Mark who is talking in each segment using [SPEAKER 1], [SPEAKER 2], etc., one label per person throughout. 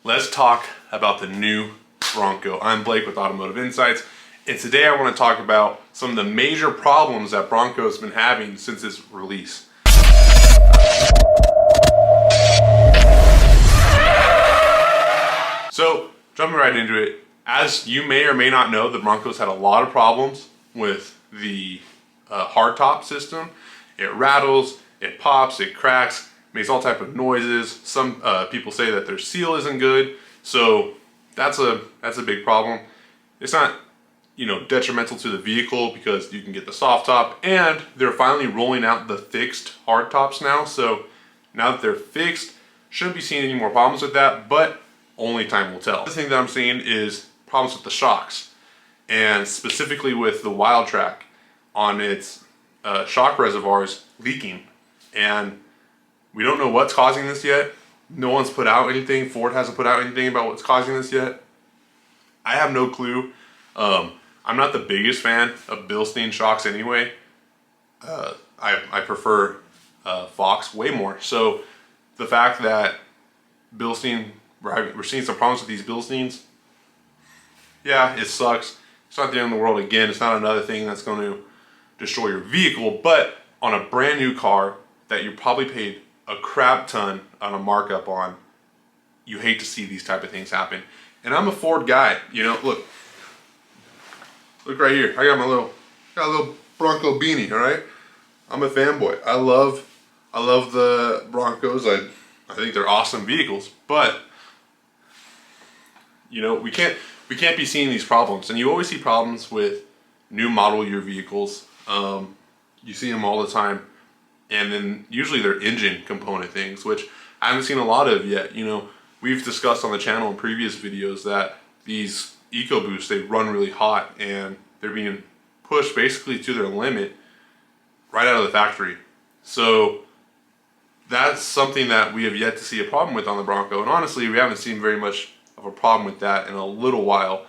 [SPEAKER 1] let's talk about the new Bronco. I'm Blake with Automotive Insights, and today I want to talk about some of the major problems that Bronco's been having since its release. So, jumping right into it, as you may or may not know, the Bronco's had a lot of problems with the hardtop system. It rattles, it pops, it cracks, makes all type of noises. Some people say that their seal isn't good, so that's a big problem. It's not, detrimental to the vehicle because you can get the soft top, and they're finally rolling out the fixed hard tops now. So now that they're fixed, shouldn't be seeing any more problems with that, but only time will tell. The thing that I'm seeing is problems with the shocks, and specifically with the Wild Track on its shock reservoirs leaking, and we don't know what's causing this yet. No one's put out anything. Ford hasn't put out anything about what's causing this yet. I have no clue. I'm not the biggest fan of Bilstein Shocks anyway. I prefer Fox way more. So the fact that Bilstein, we're seeing some problems with these Bilsteins, yeah, it sucks. It's not the end of the world. Again, it's not another thing that's going to destroy your vehicle, but on a brand new car that you probably paid a crap ton on a markup on, you hate to see these type of things happen. And I'm a Ford guy, look right here. I got a little Bronco beanie, all right? I'm a fanboy. I love the Broncos. I think they're awesome vehicles, but we can't be seeing these problems. And you always see problems with new model year vehicles. You see them all the time, and then usually they're engine component things, which I haven't seen a lot of yet. We've discussed on the channel in previous videos that these EcoBoosts, they run really hot, and they're being pushed basically to their limit right out of the factory. So that's something that we have yet to see a problem with on the Bronco, and honestly we haven't seen very much of a problem with that in a little while.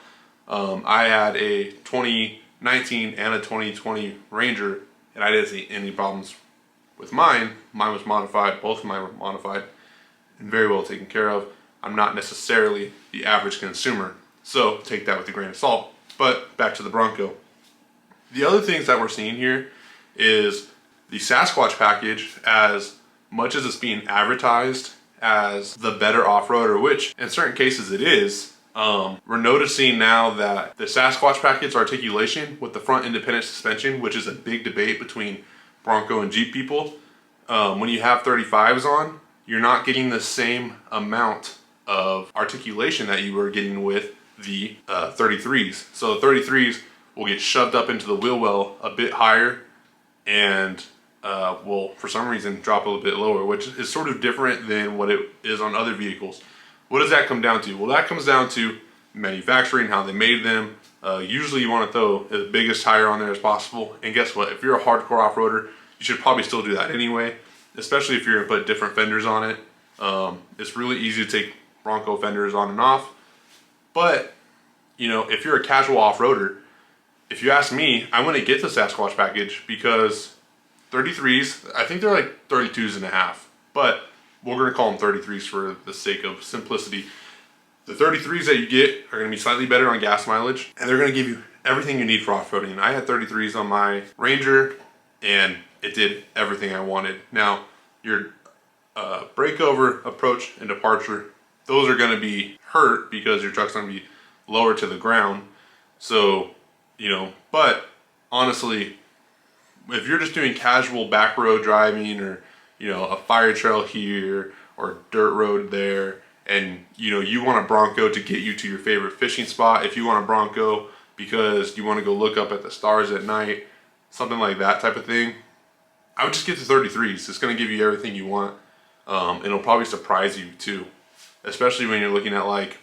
[SPEAKER 1] I had a 2019 and a 2020 Ranger, and I didn't see any problems with mine. Mine was modified, both of mine were modified and very well taken care of. I'm not necessarily the average consumer, so take that with a grain of salt. But back to the Bronco. The other things that we're seeing here is the Sasquatch Package, as much as it's being advertised as the better off-roader, which in certain cases it is, we're noticing now that the Sasquatch Package articulation with the front independent suspension, which is a big debate between Bronco and Jeep people, when you have 35s on, you're not getting the same amount of articulation that you were getting with the 33s. So the 33s will get shoved up into the wheel well a bit higher, and will for some reason drop a little bit lower, which is sort of different than what it is on other vehicles. What does that come down to? Well, that comes down to manufacturing, how they made them. Usually you want to throw as big a tire on there as possible, and guess what? If you're a hardcore off-roader, you should probably still do that anyway, especially if you're going to put different fenders on it. It's really easy to take Bronco fenders on and off, but if you're a casual off-roader, if you ask me, I'm going to get the Sasquatch Package because 33s, I think they're like 32s and a half, but we're going to call them 33s for the sake of simplicity. The 33s that you get are going to be slightly better on gas mileage, and they're going to give you everything you need for off-roading. I had 33s on my Ranger, and it did everything I wanted. Now, your breakover, approach, and departure, those are going to be hurt because your truck's going to be lower to the ground. So, but honestly, if you're just doing casual back road driving, or a fire trail here or dirt road there, and you want a Bronco to get you to your favorite fishing spot, if you want a Bronco because you want to go look up at the stars at night, something like that type of thing, I would just get the 33s. It's going to give you everything you want. It'll probably surprise you too, especially when you're looking at like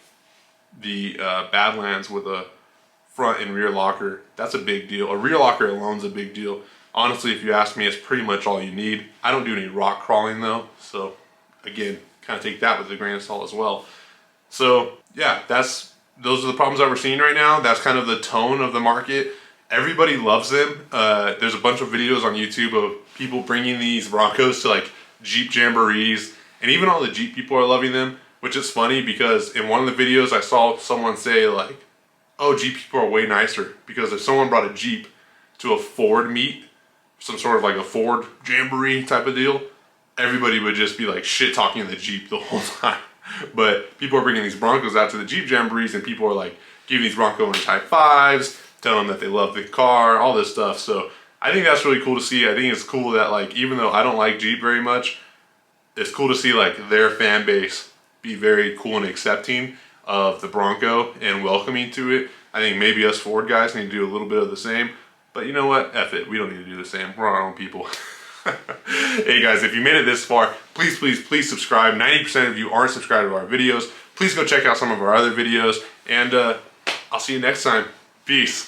[SPEAKER 1] the Badlands with a front and rear locker. That's a big deal. A rear locker alone is a big deal. Honestly, if you ask me, it's pretty much all you need. I don't do any rock crawling though, so again, kind of take that with a grain of salt as well. So yeah, those are the problems that we're seeing right now. That's kind of the tone of the market. Everybody loves them. There's a bunch of videos on YouTube of people bringing these Broncos to like Jeep jamborees, and even all the Jeep people are loving them. which is funny because in one of the videos I saw someone say like, oh, Jeep people are way nicer, because if someone brought a Jeep to a Ford meet, some sort of like a Ford Jamboree type of deal, everybody would just be like shit talking the Jeep the whole time. But people are bringing these Broncos out to the Jeep Jamborees, and people are like giving these Bronco owners high fives, telling them that they love the car, all this stuff. So I think that's really cool to see. I think it's cool that, like, even though I don't like Jeep very much, it's cool to see like their fan base be very cool and accepting of the Bronco and welcoming to it. I think maybe us Ford guys need to do a little bit of the same. But you know what? F it. We don't need to do the same. We're our own people. Hey guys, if you made it this far, please, please, please subscribe. 90% of you aren't subscribed to our videos. Please go check out some of our other videos. And I'll see you next time. Peace.